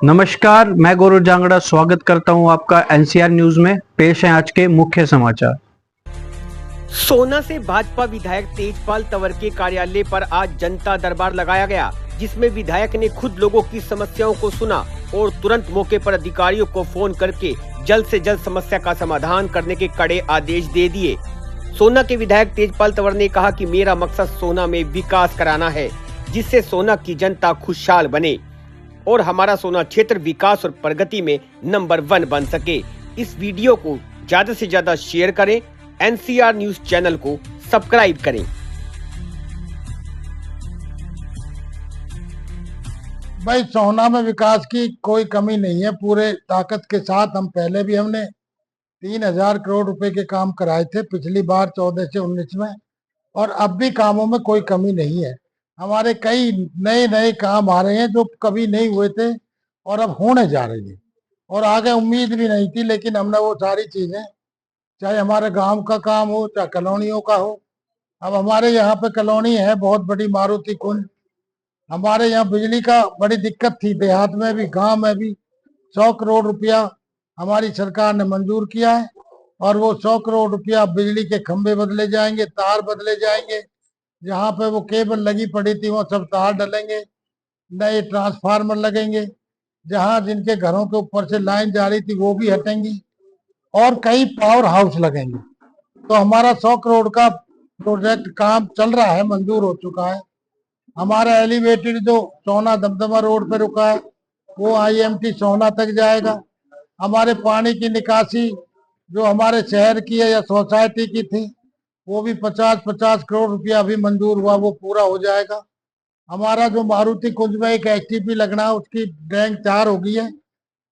नमस्कार, मैं गौरव जांगड़ा स्वागत करता हूं आपका एनसीआर न्यूज में। पेश है आज के मुख्य समाचार। सोना से भाजपा विधायक तेजपाल तंवर के कार्यालय पर आज जनता दरबार लगाया गया, जिसमें विधायक ने खुद लोगों की समस्याओं को सुना और तुरंत मौके पर अधिकारियों को फोन करके जल्द से जल्द समस्या का समाधान करने के कड़े आदेश दे दिए। सोना के विधायक तेजपाल तंवर ने कहा कि मेरा मकसद सोना में विकास कराना है, जिससे सोना की जनता खुशहाल बने और हमारा सोना क्षेत्र विकास और प्रगति में नंबर 1 बन सके। इस वीडियो को ज्यादा से ज्यादा शेयर करें, एनसीआर न्यूज चैनल को सब्सक्राइब करें। भाई, सोना में विकास की कोई कमी नहीं है। पूरे ताकत के साथ हमने 3,000 करोड़ रुपए के काम कराए थे पिछली बार 14 से 19 में, और अब भी कामों में कोई कमी नहीं है। हमारे कई नए नए काम आ रहे हैं जो कभी नहीं हुए थे और अब होने जा रहे हैं, और आगे उम्मीद भी नहीं थी, लेकिन हमने वो सारी चीजें, चाहे हमारे गांव का काम हो चाहे कॉलोनियों का हो। अब हमारे यहाँ पे कॉलोनी है बहुत बड़ी, मारुति कुंज। हमारे यहाँ बिजली का बड़ी दिक्कत थी, देहात में भी गांव में भी। 100 करोड़ रुपया हमारी सरकार ने मंजूर किया है, और वो 100 करोड़ रुपया बिजली के खंभे बदले जाएंगे, तार बदले जाएंगे। जहाँ पे वो केबल लगी पड़ी थी वो सब तार डलेंगे, नए ट्रांसफार्मर लगेंगे। जहाँ जिनके घरों के ऊपर से लाइन जा रही थी वो भी हटेंगी, और कई पावर हाउस लगेंगे। तो हमारा 100 करोड़ का प्रोजेक्ट काम चल रहा है, मंजूर हो चुका है। हमारा एलिवेटेड जो सोना दमदमा रोड पे रुका है वो आईएमटी सोना तक जाएगा। हमारे पानी की निकासी जो हमारे शहर की है या सोसाइटी की थी, वो भी 50-50 करोड़ रुपया अभी मंजूर हुआ, वो पूरा हो जाएगा। हमारा जो मारुति कुंज में एक एसटीपी लगना है, उसकी ड्रेन तैयार हो गई है,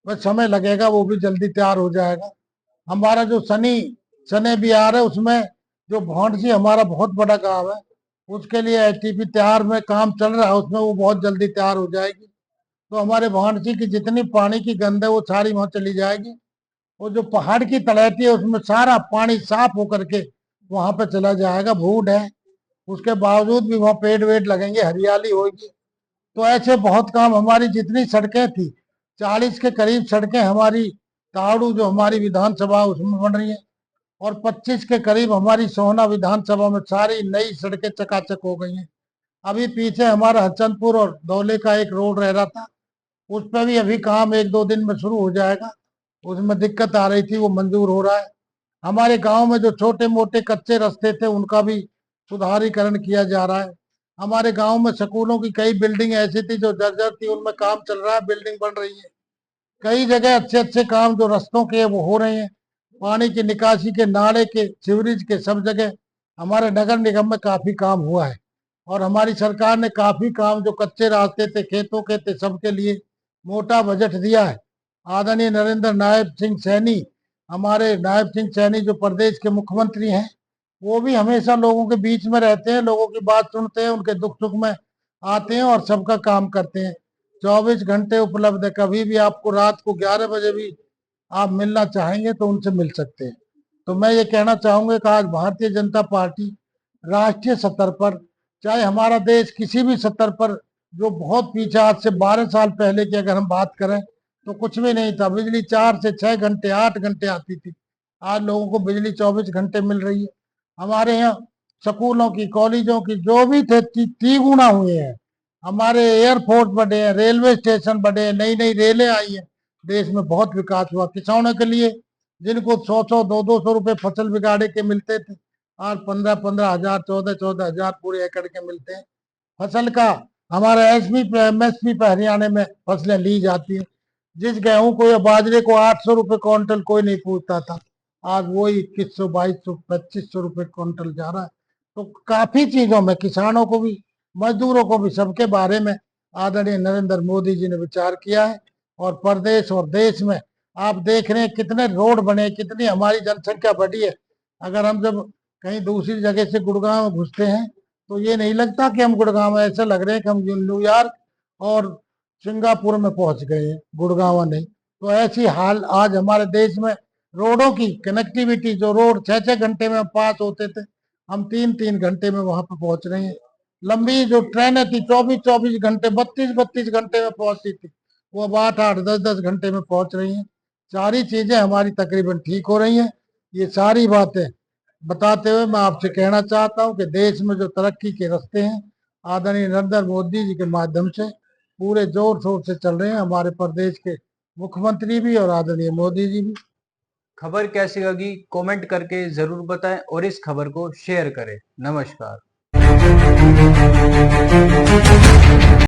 बस समय लगेगा, वो भी जल्दी तैयार हो जाएगा। हमारा जो सने बिहार है, उसमें जो भौंडसी हमारा बहुत बड़ा गांव है, उसके लिए एसटीपी तैयार में काम चल रहा है, उसमें वो बहुत जल्दी तैयार हो जाएगी। तो हमारे भौंडसी की जितनी पानी की गंद है वो सारी वहां चली जाएगी। वो जो पहाड़ की तलहटी है उसमें सारा पानी साफ होकर के वहां पे चला जाएगा। भूड है, उसके बावजूद भी वहां पेड़ वेड़ लगेंगे, हरियाली होगी। तो ऐसे बहुत काम, हमारी जितनी सड़कें थी 40 के करीब सड़कें हमारी ताड़ू जो हमारी विधानसभा उसमें बन रही है, और 25 के करीब हमारी सोहना विधानसभा में सारी नई सड़कें चकाचक हो गई हैं। अभी पीछे हमारा हसनपुर और दौले का एक रोड रह रहा था, उस पर भी अभी काम 1-2 दिन में शुरू हो जाएगा। उसमें दिक्कत आ रही थी, वो मंजूर हो रहा है। हमारे गांव में जो छोटे मोटे कच्चे रास्ते थे उनका भी सुधारीकरण किया जा रहा है। हमारे गांव में स्कूलों की कई बिल्डिंग ऐसी थी जो जर्जर थी, उनमें काम चल रहा है, बिल्डिंग बन रही है। कई जगह अच्छे अच्छे काम जो रास्तों के वो हो रहे हैं, पानी की निकासी के, नाले के, सीवरेज के, सब जगह हमारे नगर निगम में काफी काम हुआ है। और हमारी सरकार ने काफी काम जो कच्चे रास्ते थे, खेतों के थे, सबके लिए मोटा बजट दिया है। आदरणीय नरेंद्र नायब सिंह सैनी, हमारे नायब सिंह सैनी जो प्रदेश के मुख्यमंत्री हैं, वो भी हमेशा लोगों के बीच में रहते हैं, लोगों की बात सुनते हैं, उनके दुख सुख में आते हैं और सबका काम करते हैं। 24 घंटे उपलब्ध है, कभी भी आपको रात को 11 बजे भी आप मिलना चाहेंगे तो उनसे मिल सकते हैं। तो मैं ये कहना चाहूंगा कि आज भारतीय जनता पार्टी राष्ट्रीय स्तर पर, चाहे हमारा देश किसी भी स्तर पर, जो बहुत पीछे, आज से 12 साल पहले की अगर हम बात करें तो कुछ भी नहीं था। बिजली 4 से 6 घंटे 8 घंटे आती थी, आज लोगों को बिजली 24 घंटे मिल रही है। हमारे यहाँ स्कूलों की, कॉलेजों की जो भी थे तिगुना हुए हैं। हमारे एयरपोर्ट बढ़े हैं, रेलवे स्टेशन बढ़े हैं, नई नई रेलें आई हैं, देश में बहुत विकास हुआ। किसानों के लिए जिनको 100-100 200-200 रुपए फसल बिगाड़े के मिलते थे, आज 15-15 हजार, 14-14 हजार पूरे एकड़ के मिलते हैं। फसल का हमारा एमएसपी पे हरियाणा में फसलें ली जाती है। जिस गेहूं को या बाजरे को 800 रुपए क्विंटल कोई नहीं पूछता था, आज वो 2100, 2200, 2500 रुपए क्विंटल जा रहा है। तो काफी चीजों में किसानों को भी, मजदूरों को भी, सबके बारे में आदरणीय नरेंद्र मोदी जी ने विचार किया है। और प्रदेश और देश में आप देख रहे हैं कितने रोड बने, कितनी हमारी जनसंख्या बढ़ी है। अगर हम जब कहीं दूसरी जगह से गुड़गांव में घुसते हैं तो ये नहीं लगता कि हम गुड़गांव में, ऐसे लग रहे हैं कि हम न्यूयॉर्क और सिंगापुर में पहुंच गए हैं, गुड़गांव नहीं। तो ऐसी हाल आज हमारे देश में रोडों की कनेक्टिविटी, जो रोड 6-6 घंटे में पास होते थे, हम 3-3 घंटे में वहां पर पहुंच रहे हैं। लंबी जो ट्रेनें थी 24-24 घंटे, 32-32 घंटे में पहुंचती थी, वो अब 8-8, 10-10 घंटे में पहुंच रही हैं। सारी चीजें हमारी तकरीबन ठीक हो रही हैं। ये सारी बातें बताते हुए मैं आपसे कहना चाहता हूं कि देश में जो तरक्की के रास्ते हैं आदरणीय नरेंद्र मोदी जी के माध्यम से पूरे जोर शोर से चल रहे हैं। हमारे प्रदेश के मुख्यमंत्री भी और आदरणीय मोदी जी भी। खबर कैसी लगी कमेंट करके जरूर बताएं और इस खबर को शेयर करें। नमस्कार।